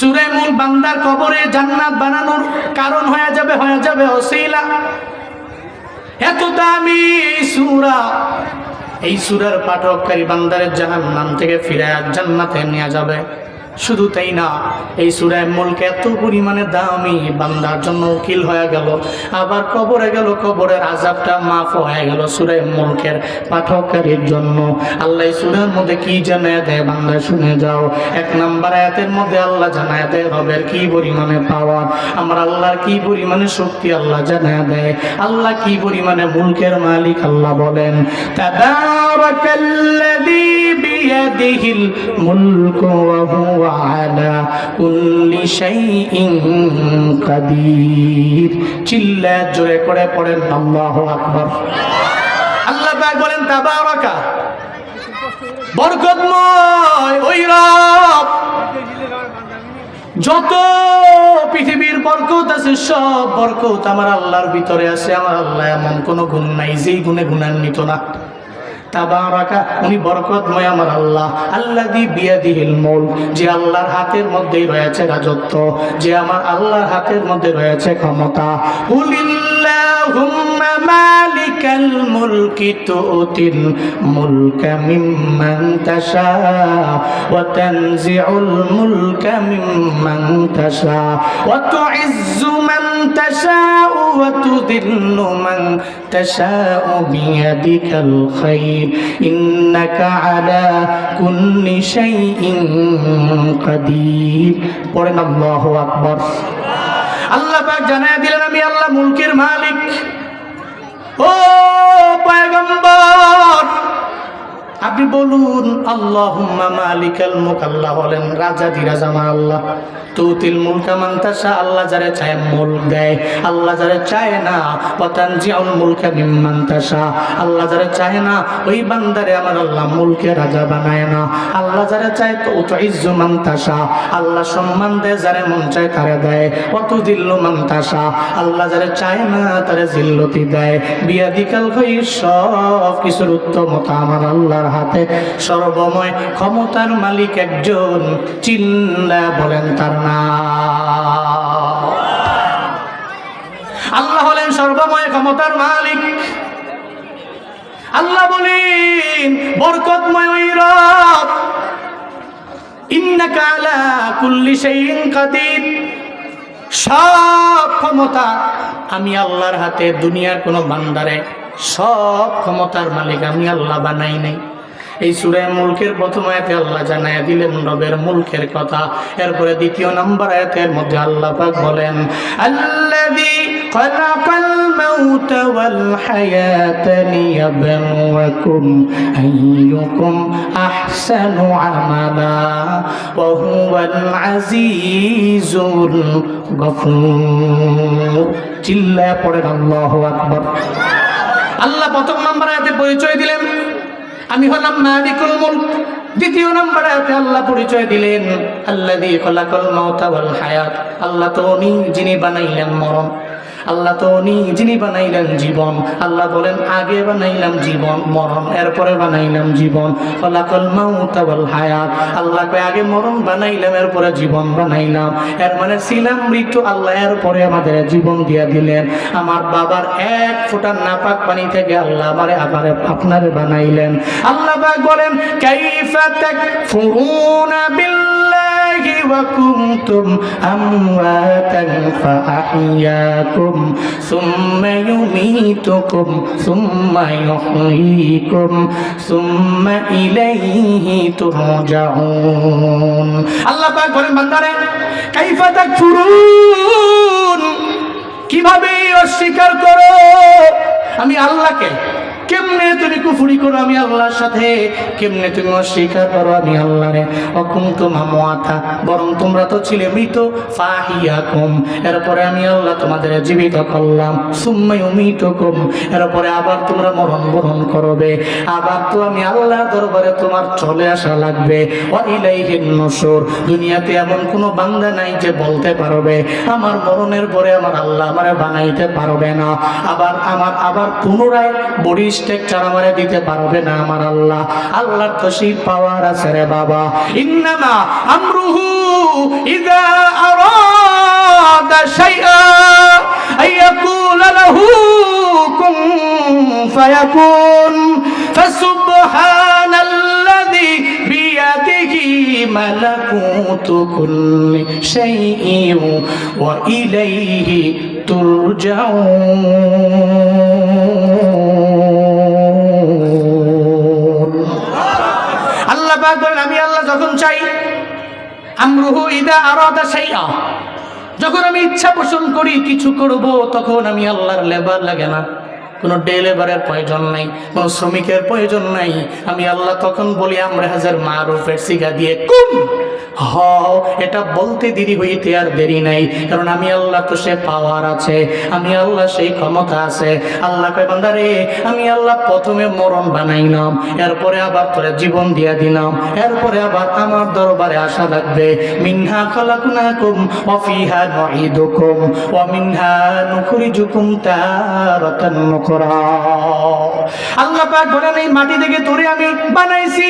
সূরা মুলক বান্দার কবরে জান্নাত বানানোর কারণ হয়ে যাবে ওসিলা। এত দামি সূরা, এই সূরার পাঠকারী বান্দারে জাহান্নাম থেকে ফিরায় জান্নাতে নিয়ে যাবে। শুধু তাই না, এই সূরা মুলক এত পরিমাণে দামি, বান্দার জন্য উকিল হয়ে গেল। আবার কবরে গেল, কবরের আযাবটা মাফ হয়ে গেল সূরা মুলকের পাঠকারীর জন্য। আল্লাহ সূরার মধ্যে কি জানায় দেয় বান্দা শুনে যাও। 1 নম্বর আয়াতের মধ্যে আল্লাহ জানায় দেয় রবের কি পরিমাণে পাওয়ার, আমার আল্লাহর কি পরিমাণে শক্তি আল্লাহ জানায় দেয়। আল্লাহ কি পরিমাণে মুলকের মালিক আল্লাহ বলেন, তাবারাকাল্লাযী বিয়াদিহিল মুলকু ওয়া হুয়া আলা কুল্লি শাইইন কাদির। চিল্লায় জোরে করে পড়েন আল্লাহু আকবার। আল্লাহ পাক বলেন তাবারাকা, বরকতময় ওই রব, যত পৃথিবীর বরকত আছে সব বরকত আমার আল্লাহর ভিতরে আছে। আমার আল্লাহ এমন কোনো গুণ নাই যেই গুণে গুণান্বিত না। তাবারাকা, উনি বরকতময় আমার আল্লাহ। আল্লাযী বিয়াদিহিল মুলক, যে আল্লাহর হাতের মধ্যেই রয়েছে রাজত্ব, যে আমার আল্লাহর হাতের মধ্যে রয়েছে ক্ষমতা। কুলিল্লাহুম্মা মালিকাল মুলকি তুতিল মুলকা মিম্মান তাশা ওয়া তানজিউল মুলকা মিম্মান তাশা ওয়া তুইজ্জু মান তাশা ওয়া তুযিল্লু মান তাশা বিয়াদিকাল খায়র ইন্নাকা আলা কুল্লি শাইইন কাদির। পড়েন আল্লাহু আকবার। আল্লাহ পাক জানায় দিলেন আমি আল্লাহ মুলকের মালিক। ও পয়গম্বর, আপনি বলুন আল্লাহুম্মা মালিকাল মুলক। আল্লাহ বলেন রাজা দিরাজ আমার আল্লাহ। তুতিল মুলকা মান তাশা, আল্লাহ যারে চায় মুলক দেয়, আল্লাহ যারে চায় না। ওয়া তানজিউল মুলকা মিম্মান তাশা, আল্লাহ যারে চায় না ওই বান্দারে আমার আল্লাহ মুলকের রাজা বানায় না। আল্লাহ যারে চায় তো তুইজ্জু মান তাশা, আল্লাহ সম্মান দেয় যারে মন চায় তারে দেয়। ওয়া তুযিল্লু মান তাশা, আল্লাহ যারে চায় না তারে জিল্লতি দেয়। বিয়াদিকাল খায়র, সব কিছুর উত্তমতা আমার আল্লাহর হাতে। সর্বময় ক্ষমতার মালিক একজন, চিল্লা বলেন তার নাম। আল্লাহ হলেন সর্বময় ক্ষমতার মালিক। আল্লাহ বলেন বরকতময় ওই রব, ইন্নাকা আলা কুল্লি শাইইন কাদির। সব ক্ষমতা আমি আল্লাহর হাতে। দুনিয়ার কোনো বান্দারে সব ক্ষমতার মালিক আমি আল্লাহ বানাই নাই। এই সূরা মুলকের প্রথম আয়াতে আল্লাহ জানায় দিলেন রবের মুলকের কথা। এরপরে দ্বিতীয় নম্বর আয়াতের মধ্যে আল্লাহ পাক বলেন আল্লাযী খালাকাল মাউতা ওয়াল হায়াতা লিয়াবলুয়াকুম আইয়ুকুম আহসানু আমালা ওয়া হুয়াল আজিজুল গফুর। চিল্লায় পড়েন আল্লাহু আকবার। আল্লাহ প্রথম নম্বর আয়াতে পরিচয় দিলেন আমি হলাম মালিকুল মুলক। দ্বিতীয় নম্বর আয়াতে আল্লাহ পরিচয় দিলেন আল্লাযী খালাকাল মাউতা ওয়াল হায়াত, আল্লাহ তো উনি যিনি বানাইলেন মরণ, আল্লাহ তো উনি যিনি বানাইলেন জীবন। আল্লাহ বলেন আগে বানাইলাম জীবন মরণ, এরপরে বানাইলাম জীবন। খালাকাল মাউতা ওয়াল হায়াত, আল্লাহ কয় আগে মরণ বানাইলাম এরপরে জীবন বানাইলাম। এর মানে ছিলাম মৃত্যু, আল্লাহ এরপরে আমাদের জীবন দিয়া দিলেন। আমার বাবার এক ফোঁটা নাপাক পানি থেকে আল্লাহ আমারে আপনারে বানাইলেন। আল্লাহ পাক বলেন কাইফা তাকফুরুনা বিল্লাহি ওয়া কুনতুম আমওয়াতান ফাআহইয়াকুম সুম্মা ইউমীতুকুম সুম্মা ইউহয়ীকুম সুম্মা ইলাইহি তুরজাউন। আল্লাহ পাক বলেন বান্দারে কাইফা তাকফুরুন, কিভাবে অস্বীকার করো আমি আল্লাহকে। কেমনে তুমি কুফরি করো আমি আল্লাহর সাথে, কেমনে তুমি অস্বীকার করো আমি আল্লাহরে। অকুনতুম আমওয়াতা, বরং তোমরা তো ছিলে মৃত। ফাহিয়াকুম, এরপরে আমি আল্লাহ তোমাদের জীবিত করলাম। সুম্মা ইউমীতুকুম, এরপরে আবার তোমরা মরণ বরণ করবে। আবার তো আমি আল্লাহর দরবারে তোমার চলে আসা লাগবে। ওয়া ইলাইহিন নুশুর, দুনিয়াতে এমন কোনো বান্দা নাই যে বলতে পারবে আমার মরণের পরে আমার আল্লাহ আমারে বানাইতে পারবে না। আবার পুনরায় বডি স্ট্রাকচার আমারে দিতে পারবে না আমার আল্লাহ। আল্লাহর তো সেই পাওয়ার আছে রে বাবা। ইন্নামা আমরুহু ইযা আরাদা শাইআ আইয়াকুলা লাহু কুন ফায়াকুন ফাসুবহানাল্লাযী বিয়াদিহি মালাকুতু কুল্লি শাইইন ওয়া ইলাইহি তুরজাউন। আল্লাহ পাক বলেন, আমি আল্লাহ যখন চাই, আমরুহু ইযা আরাদা শাইআ, যখন আমি ইচ্ছা পোষণ করি কিছু করব, তখন আমি আল্লাহর লেবার লাগে না, কোনো ডে লেবারের প্রয়োজন নাই, কোনো শ্রমিকের প্রয়োজন নাই। আমি আল্লাহ তখন বলি আমরা হাজার মারুফের সিগা দিয়ে কুন হ, এটা বলতে দেরি হইতে আর দেরি নাই, কারণ আমি আল্লাহ তো সে পাওয়ার আছে, আমি আল্লাহ সেই ক্ষমতা আছে। আল্লাহ কয় বান্দা রে, আমি আল্লাহ প্রথমে মরণ বানাইলাম, এরপরে আবার তোরে জীবন দিয়া দিলাম, এরপরে আবার আমার দরবারে আসা লাগবে। মিনহা খালাকনাকুম ওয়া ফিহা নুঈদুকুম ওয়া মিনহা নুখরিজুকুম তারাতান নুকরা। আল্লাহ পাক বলেন, এই মাটি থেকে তোরে আমি বানাইছি,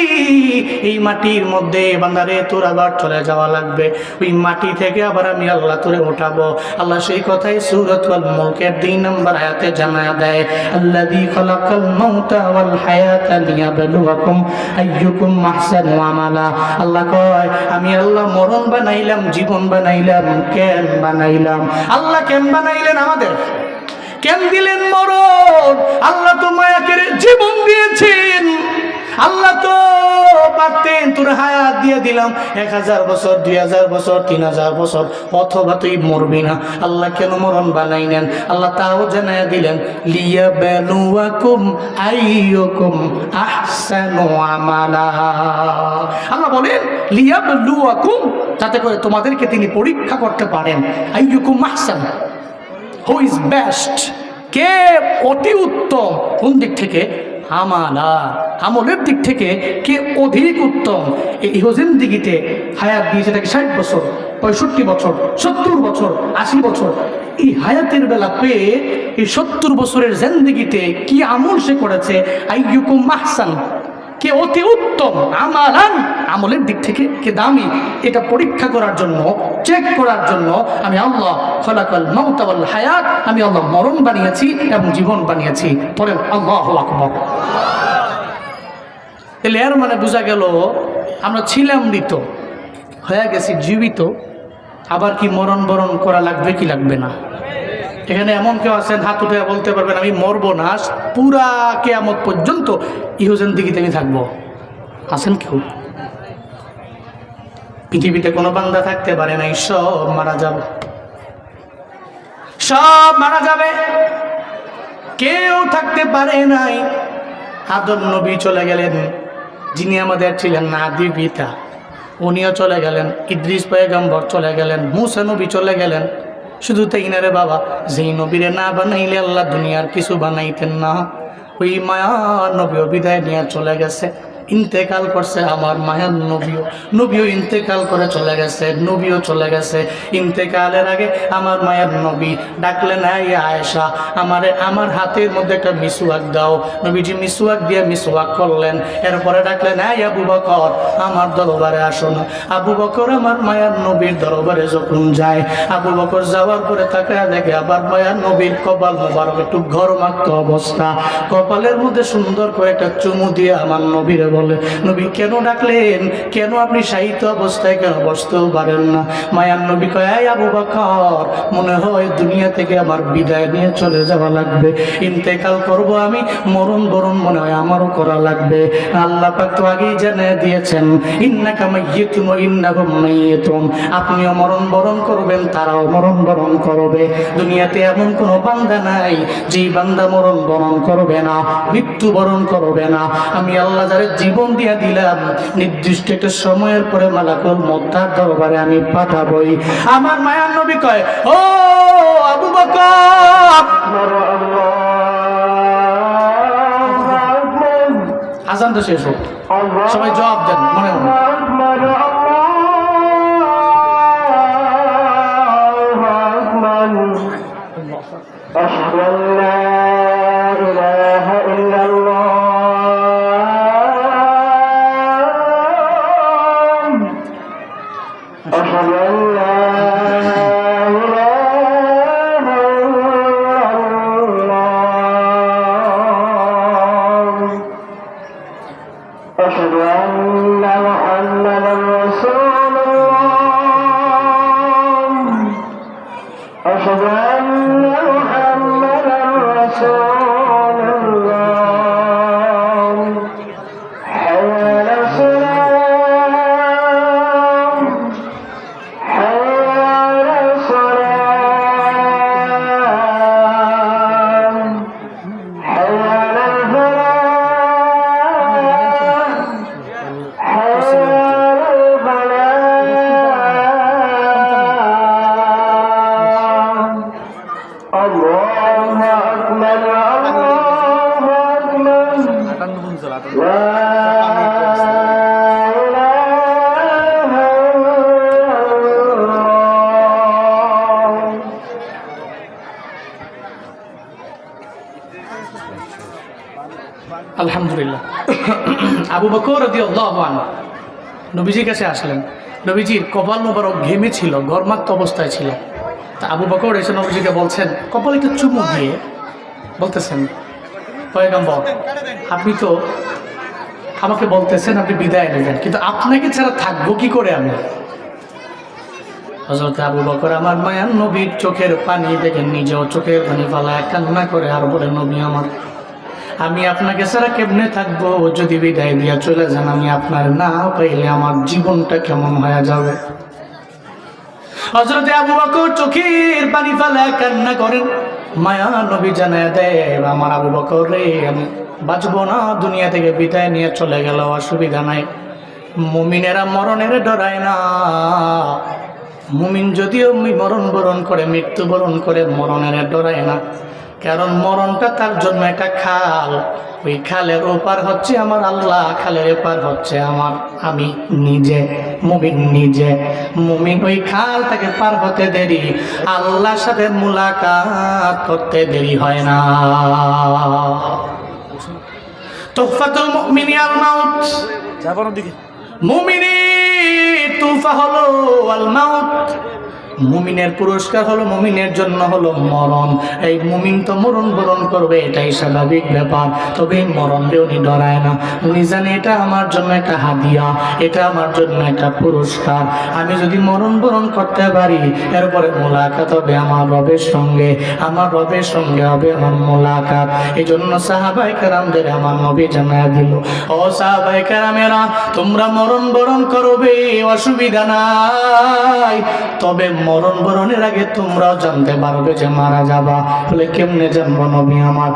এই মাটির মধ্যে বান্দারে তোর আবার চলে যাওয়া লাগবে, ওই মাটি থেকে আবার আমি আল্লাহ তোরে উঠাবো। আল্লাহ সেই কথাই সূরাতুল মুলকের 2 নম্বর আয়াতে জানায়া দেয়, আল্লাযী খালাকাল মাউতা ওয়াল হায়াতা লিয়াবলুয়াকুম আইয়ুকুম আহসানু আমালা। আল্লাহ কয়, আমি আল্লাহ মরণ বানাইলাম, জীবন বানাইলাম, কেন বানাইলাম? আল্লাহ কেন বানাইলেন আমাদের? কেন দিলেন মরণ? আল্লাহ তো মায়া করে জীবন দিয়েছেন। আল্লাহ তো পারতেন তোর হায়াত দিয়ে দিলাম 1000 বছর, 2000 বছর, 3000 বছর, অথবা তুই মরবি না। আল্লাহ কেন মরণ বানাইলেন? আল্লাহ তাও জানায়া দিলেন, লিয়াবলুয়াকুম আইয়ুকুম আহসানু আমালা। আল্লাহ বলেন লিয়াবলুয়াকুম, যাতে করে তোমাদেরকে তিনি পরীক্ষা করতে পারেন। আইয়ুকুম আহসান, হু ইজ বেস্ট, কে অতি উত্তম, কোন দিক থেকে? আমালা, আমলের দিক থেকে কে অধিক উত্তম। এই জিন্দেগিতে হায়াত দিয়েছে তাকে 60 বছর, 65 বছর, 70 বছর, 80 বছর। এই হায়াতের বেলা পেয়ে এই 70 বছরের জিন্দেগিতে কি আমল সে করেছে? আইয়ুকুম আহসান, কে অতি উত্তম, আমালান, আমলের দিক থেকে কে দামি, এটা পরীক্ষা করার জন্য, চেক করার জন্য আমি আল্লাহ খালাকাল মাউতা ওয়াল হায়াত, আমি আল্লাহ মরণ বানিয়েছি এবং জীবন বানিয়েছি। পড়েন আল্লাহু আকবার। তাহলে এর মানে বোঝা গেল আমরা ছিলাম মৃত, হয়ে গেছি জীবিত, আবার কি মরণ বরণ করা লাগবে কি লাগবে না? এখানে এমন কেউ আছেন হাত উঠে বলতে পারবেন আমি মরবো না, পুরা কিয়ামত পর্যন্ত ইহজিন্দেগিতে আমি থাকবো? আছেন কেউ? পৃথিবীতে কোনো বান্দা থাকতে পারে নাই, সব মারা যাবে, সব মারা যাবে। কেউ থাকতে পারে নাই। আদম নবী চলে গেলেন, যিনি আমাদের ছিলেন আদি পিতা, উনিও চলে গেলেন। ইদ্রিস পয়গম্বর চলে গেলেন, মুসা নবী চলে গেলেন। শুধু তাই না রে বাবা, যেই নবীরে না বানাইলে আল্লাহ দুনিয়ার কিছু বানাইতেন না। ওই মায়া নবীও বিদায় নিয়ে চলে গেছে, ইন্তেকাল করছে। আমার মায়ার নবীও ইন্তেকাল করে চলে গেছে, নবীও চলে গেছে। ইন্তেকালের আগে আমার মায়ের নবী ডাকলেন, এই আয়েশা, আমার হাতের মধ্যে একটা মিসওয়াক দাও। নবীজি মিসওয়াক দিয়ে মিসওয়াক করলেন। এরপরে ডাকলেন, এই আবু বকর, আমার দরবারে আসুন। আবু বকর আমার মায়ের নবীর দরবারে যখন যায়, আবু বকর যাওয়ার পরে তাকায় দেখে আবার মায়ের নবীর কপাল মোবারক একটু ঘরমাক্ত অবস্থা। কপালের মধ্যে সুন্দর করে একটা চুমু দিয়ে আমার নবীরে বলে, নবী কেন ডাকলেন? কেন আপনি সাহিত্য অবস্থায় কেন বসতেও পারেন না? মায়ার নবী কয়, এই আবু বকর, মনে হয় দুনিয়া থেকে আমার বিদায় নিয়ে চলে যাওয়া লাগবে, ইন্তেকাল করব আমি, মরণ বরণ মনে হয় আমারও করা লাগবে। আল্লাহ পাক তো আগেই জানিয়ে দিয়েছেন, ইন্নাকা মাইয়িতুন ওয়া ইন্নাহুম মাইয়িতুন, আপনিও মরণ বরণ করবেন, তারাও মরণ বরণ করবে। দুনিয়াতে এমন কোনো বান্দা নাই যেই বান্দা মরণ বরণ করবে না, মৃত্যু বরণ করবে না। আমি আল্লাহ যারে জীবন দিয়া দিলাম, নির্দিষ্ট একটা সময়ের পরে মালাকুল মউত তার দরবারে আমি পাঠাবই। আমার মায়ার নবী কয়, ও আবু বকর, আজান তো শেষ হোক, সবাই জবাব দেন মনে মনে। আলহামদুলিল্লাহ। আবু বকর রাদিয়াল্লাহু আনহু নবীজির কাছে আসলেন। নবীজির কপাল মোবারক ঘেমে ছিল, গরমাক্ত অবস্থায় ছিল। তা আবু বকর এসে নবীজিকে বলছেন, কপালে একটু চুমু দিয়ে বলতেছেন, পয়গম্বর আপনি তো আমাকে বলতেছেন আপনি বিদায় নেবেন, কিন্তু আপনাকে ছাড়া থাকবো কি করে আমি? হযরত আবু বকর আমার মায়ার নবীর চোখের পানি দেখে নিজেও চোখের পানি ফালায় কান্না করে আর বলে, নবী আমার, আমি আপনাকে ছাড়া কেমনে থাকবো? যদি বিদায় দিয়া চলে যান, আমি আপনার না পাইলে আমার জীবনটা কেমন হয়ে যাবে? হযরত আবু বকর চোখের পানি ফালায় কান্না করেন। মায়া নবী জানায় দেয়, আমার আবু বকর রে, আমি বাঁচবো না, দুনিয়া থেকে বিদায় নিয়ে চলে গেল, অসুবিধা নাই। মুমিনেরা মরণের ডরায় না। মুমিন যদিও মরণ বরণ করে, মৃত্যুবরণ করে, মরণের ডরায় না। কারণ মরণটা তার জন্য একটা খাল, ওই খালের ওপার হচ্ছে আমার আল্লাহ, খালের এপার হচ্ছে আমার আমি নিজে। মুমিন নিজে, মুমিন ওই খাল তাকে পার হতে দেরি, আল্লাহর সাথে মুলাকাত করতে দেরি হয় না। তুহফাতুল মুমিনি আল মাউত, মুমিনের তুফা হলো আল মাউত। মুমিনের পুরস্কার হলো, মুমিনের জন্য হলো মরণ। এই মুমিন তো মরণ বরণ করবে, এটাই স্বাভাবিক ব্যাপার। তবে মরণ দিয়ে উনি ডরায় না। উনি জানে এটা আমার জন্য একটা হাদিয়া, এটা আমার জন্য একটা পুরস্কার। আমি যদি মরণ বরণ করতে পারি, এরপরে মোলাকাত হবে আমার রবের সঙ্গে, আমার রবের সঙ্গে হবে আমার মোলাকাত। এই জন্য সাহাবায়ে কেরামদের আমার নবী জানায়া দিল, ও সাহাবায়ে কেরামেরা, তোমরা মরণ বরণ করবে, অসুবিধা নাই, তবে মরণ বরণের আগে তোমরাও জানতে পারবে যে মারা যাবা। বলে কেমনে জানবো নবী আমার?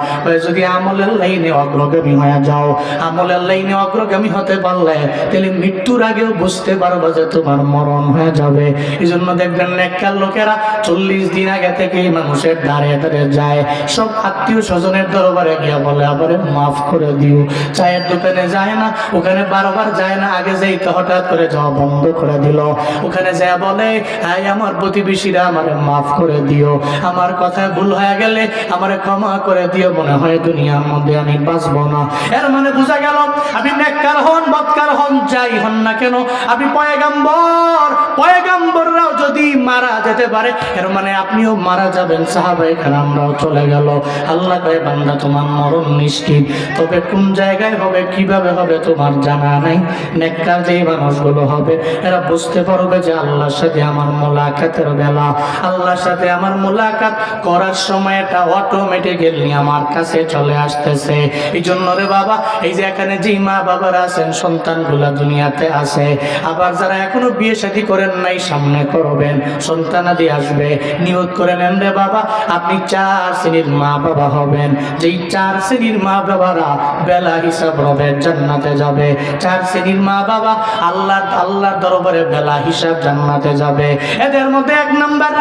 যদি আমলের লাইনে অগ্রগামী হয়ে যাও, আমলের লাইনে অগ্রগামী হতে পারলে তাহলে মৃত্যুর আগেও বুঝতে পারবে যে তোমার মরণ হয়ে যাবে। এই জন্য দেখবেন নেককার লোকেরা 40 দিন আগে থেকেই মানুষের দ্বারে দ্বারে যায়, সব আত্মীয় স্বজনের দরবারে গিয়া বলে, আবারে মাফ করে দিও। চায়ের দোকানে যায় না, ওখানে বারবার যায় না, আগে যাইতে হঠাৎ করে যাওয়া বন্ধ করে দিল। ওখানে যায় বলে, হ্যাঁ আমার প্রতিবেশীরা আমারে মাফ করে দিও, আমার কথায় ভুল হয়ে গেলে আমারে ক্ষমা করে দিও, মনে হয় দুনিয়ার মধ্যে আমি বাঁচবো না। এর মানে বোঝা গেল, আপনি নেককার হন, বদকার হন, যাই হন না কেন, আপনি পয়গম্বর, পয়গম্বররাও যদি মারা যেতে পারে, এর মানে আপনিও মারা যাবেন। সাহাবায়ে কেরামরাও চলে গেল। আল্লাহ কয়, বান্দা তোমার মরণ নিশ্চিত, তবে কোন জায়গায় হবে, কিভাবে হবে তোমার জানা নাই। নেককার যেই মানুষগুলো হবে, এরা বুঝতে পারবে যে আল্লাহর সাথে আমার মোলাকাতের বেলা, আল্লাহর সাথে আমার মোলাকাত করার সময় এটা অটোমেটিক্যালি আমার কাছে চলে আসতেছে। এই জন্য রে বাবা, এই যে এখানে যেই মা বাবারা আছেন, সন্তানগুলা দুনিয়াতে আছে, আবার যারা এখনো বিয়ে শাদী করেন নাই, সামনে করবেন, সন্তানাদি আসবে, নিয়ত করে নেন রে বাবা, আপনি 4 শ্রেণীর মা বাবা হবেন। যেই 4 শ্রেণীর মা বাবারা বেলা হিসাব রবে জান্নাতে যাবে। 4 শ্রেণীর মা বাবা আল্লাহর দরবারে বেলা হিসাব জান্নাতে যাবে। এদের মধ্যে 1 নাম্বার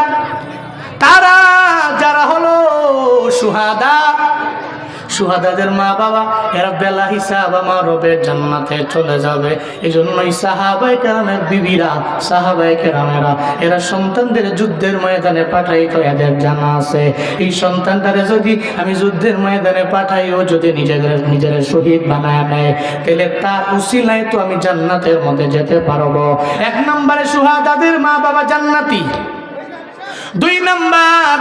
তারা যারা হলো সুহাদা। সুহাদাদের মা বাবা এরা বেলা হিসাব আমার রবের জান্নাতে চলে যাবে। এই জন্যই সাহাবায়ে কেরামের বিবিরা, সাহাবায়ে কেরামেরা এরা সন্তানদের যুদ্ধের ময়দানে পাঠাইতো, এদের জানা আছে এই সন্তানটারে যদি আমি যুদ্ধের ময়দানে পাঠাই, ও যদি নিজের শহীদ বানায় নেয়, তাহলে তার উসিলায় তো আমি জান্নাতের মধ্যে যেতে পারবো। এক নম্বরে সুহাদাদের মা বাবা জান্নাতি। দুই নম্বর,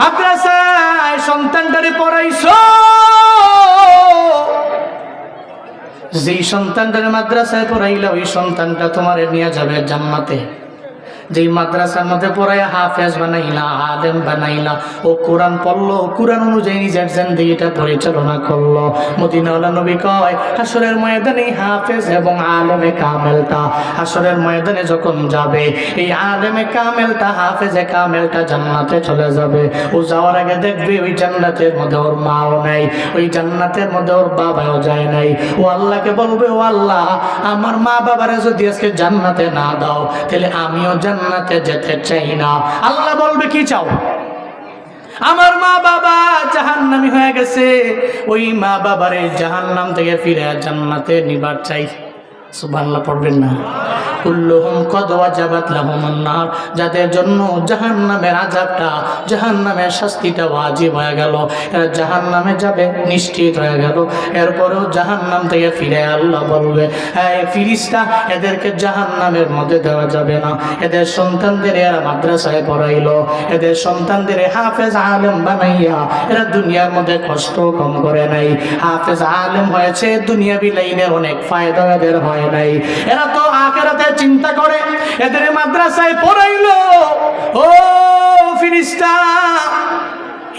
মাদ্রাসায় সন্তানটারে পড়াইছো, যেই সন্তানটারে মাদ্রাসায় পড়াইলা ওই সন্তানটা তোমারে নিয়ে যাবে জান্নাতে। যেই মাদ্রাসার মধ্যে পড়াইয়া হাফেজ বানাইলা, আলেম বানাইলা, ও কোরআন পড়লো, কোরআন অনুযায়ী নিজের জিন্দেগিটা পরিচালনা করলো। মদিনাওয়ালা নবী কয়, হাসরের ময়দানে হাফেজ এবং আলেমে কামেলটা হাসরের ময়দানে যখন যাবে, এই আলেমে কামেলটা, হাফেজে কামেলটা জান্নাতে চলে যাবে। ও যাওয়ার আগে দেখবে ওই জান্নাতের মধ্যে ওর মাও নাই, ওই জান্নাতের মধ্যে ওর বাবাও যায় নাই। ও আল্লাহকে বলবে, ও আল্লাহ, আমার মা বাবারে যদি আজকে জান্নাতে না দাও, তাহলে আমিও জান্নাতে যেতে চাই না। আল্লাহ বলবে, কি চাও? আমার মা বাবা জাহান্নামী হয়ে গেছে, ওই মা বাবারে জাহান্নাম থেকে ফিরে জান্নাতে নিবার চাই। সুবহানাল্লাহ পড়বেন না? কুল্লুহুম কদ ওয়াজাবাত লাহুমুন নার, যাদের জন্য জাহান্নামের আযাবটা, জাহান্নামের শাস্তিটা ওয়াজিব হয়ে গেল, এরা জাহান্নামে যাবে, নিশ্চিত হয়ে গেল। এরপরেও জাহান্নাম থেকে ফিরে আল্লাহ বলবে, হ্যাঁ ফিরিস্তা, এদেরকে জাহান্নামের মধ্যে দেওয়া যাবে না। এদের সন্তানদের এরা মাদ্রাসায় পড়াইলো, এদের সন্তানদের হাফেজ আলেম বানাইয়া এরা দুনিয়ার মধ্যে কষ্ট কম করে নাই। হাফেজ আলেম হয়েছে, দুনিয়াবি লাইনের অনেক ফায়দা এদের হয় নাই। এরা তো আখিরাতে চিন্তা করে, এদের মাদ্রাসায় পড়াইলো। ও ফিরিস্তা,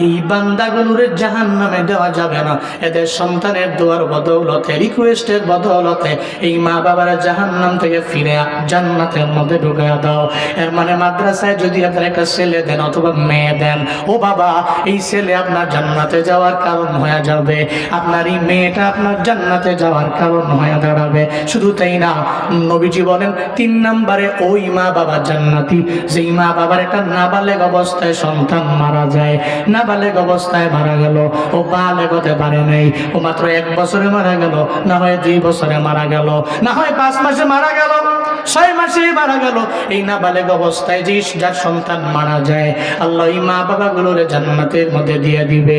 এই বান্দাগুলোর জাহান্নামে দেওয়া যাবে না। এদের সন্তানের দোয়ার বদৌলতে, রিকোয়েস্টের বদৌলতে এই মা বাবার জাহান্নাম থেকে ফিরে জান্নাতের মধ্যে ঢুকিয়ে দাও। এর মানে মাদ্রাসায় যদি আপনার একটা ছেলে দেন অথবা মেয়ে দেন, ও বাবা, এই ছেলে আপনার জান্নাতে যাওয়ার কারণ হয়ে যাবে, আপনার এই মেয়েটা আপনার জান্নাতে যাওয়ার কারণ হয়ে দাঁড়াবে। শুধু তাই না, নবীজি বলেন 3 নম্বরে ওই মা বাবা জান্নাতি, যেই মা বাবার একটা নাবালেগ অবস্থায় সন্তান মারা যায়। নাবালেগ অবস্থায় মারা গেল, ও বালেগ হতে পারে নাই, ও মাত্র 1 বছরে মারা গেল, না হয় 2 বছরে মারা গেল, না হয় 5 মাসে মারা গেল, 6 মাসে মারা গেল। এই নাবালেগ অবস্থায় যে যার সন্তান মারা যায়, আল্লাহ এই মা বাবাগুলোরে জান্নাতের মধ্যে দিয়ে দিবে।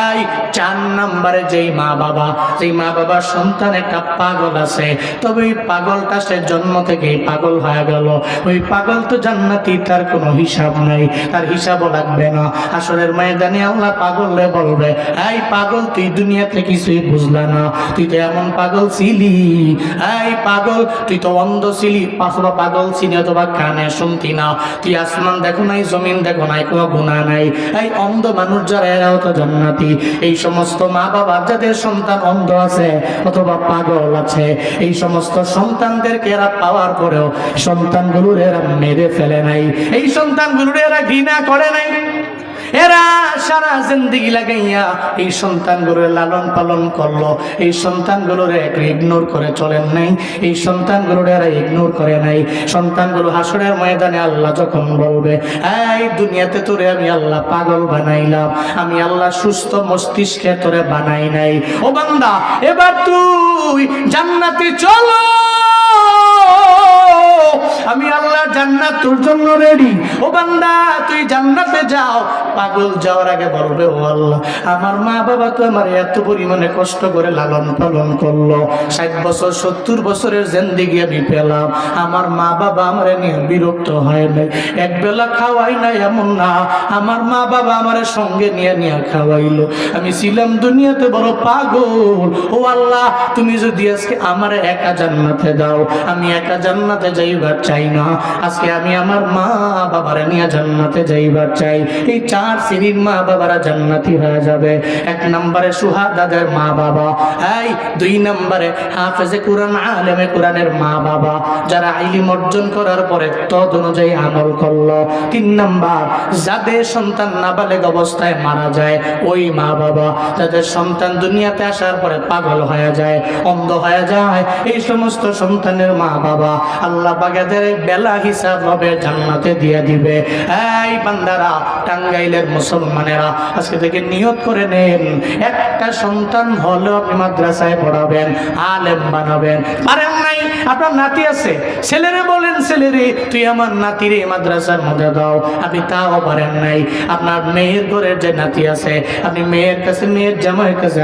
এই 4 নম্বরে যেই মা বাবার সন্তান একটা পাগল আছে, তবে ওই পাগলটা সে জন্ম থেকেই পাগল হয়ে গেল, ওই পাগল তো জান্নাতি, তার কোনো হিসাব নাই, তার হিসাবও লাগবে না। আসরের ময়দানে আল্লাহ পাগলে বলবে, এই পাগল, তুই দুনিয়াতে কিছুই বুঝলা না, তুই তো এমন পাগল ছিলি, এই পাগল, তুই তো অন্ধ ছিলি, অথবা পাগল ছিলি, অথবা কানে শুনতি না, তুই আসমান দেখো নাই, জমিন দেখো নাই, কোনো গুনাহ নাই। এই অন্ধ মানুষ যারা, এরাও তো জান্নাতি। এই সমস্ত মা বাবা যাদের সন্তান অন্ধ আছে অথবা পাগল আছে, এই সমস্ত সন্তানদেরকে এরা পাওয়ার পরেও সন্তানগুলোর এরা মেরে ফেলে নাই, এই সন্তানগুলোর এরা ঘৃণা করে নাই। এরা সারা জিন্দেগি লাগাইয়া এই সন্তানগুলোর লালন পালন করলো, এই সন্তানগুলোর একটু ইগনোর করে চলেন নাই, এই সন্তানগুলোর এরা ইগনোর করে নাই। সন্তানগুলো হাসরের ময়দানে আল্লাহ যখন বলবে, এই দুনিয়াতে তোরে আমি আল্লাহ পাগল বানাইলাম, আমি আল্লাহ সুস্থ মস্তিষ্কে তোরে বানাই নাই, ও বান্দা এবার তুই জান্নাতে চলো, আমি আল্লাহ জান্নাত তোর জন্য রেডি, ও বান্দা তুই জান্নাতে যাও। পাগল যাওয়ার আগে বলবে, ও আল্লাহ, আমার মা বাবা তো আমার এত পরিমাণে কষ্ট করে লালন পালন করলো, 60 বছর 70 বছরের জিন্দেগি আমি পেলাম, আমার মা বাবা আমার নিয়ে বিরক্ত হয় নাই, একবেলা খাওয়াই নাই এমন না, আমার মা বাবা আমার সঙ্গে নিয়ে খাওয়াইলো, আমি ছিলাম দুনিয়াতে বড় পাগল, ও আল্লাহ, তুমি যদি আজকে আমার একা জান্নাতে দাও, আমি একা জান্নাতে যাইবার চাই না, আজকে আমি আমার মা বাবার নিয়ে জান্নাতে যাইবার চাই। এই 4 শ্রেণীর মা বাবারা জান্নাতি হয়ে যাবে। 1 নম্বরে সুহাদাদের মা বাবা, এই 2 নম্বরে হাফেজে কোরআন, আলেমে কোরআনের মা বাবা, যারা ইলম অর্জন করার পরে তদ অনুযায়ী আমল করলো। 3 নম্বর, যাদের সন্তান নাবালেগ অবস্থায় মারা যায়, ওই মা বাবা, যাদের সন্তান দুনিয়াতে আসার পরে পাগল হয়ে যায়, অন্ধ হয়ে যায়, এই সমস্ত সন্তানের মা বাবা, আল্লাহ বাগেদের বেলা হিসাব হবে, জান্নাতে দিয়ে দিবে। এই বান্দারা, টাঙ্গাইলের মুসলমানেরা, আজকে থেকে নিয়ত করে নেন, একটা সন্তান হলেও আপনি মাদ্রাসায় পড়াবেন, আলেম বানাবেন। পারেন নাই, আপনার নাতি আছে, ছেলেরে বলেন, ছেলেরে তুই আমার নাতিরে মাদ্রাসার মধ্যে দাও, আপনি তাও পারেন নাই। আপনার মেয়ের ঘরের যে নাতি আছে, আপনি মেয়ের কাছে, মেয়ের জামাইয়ের কাছে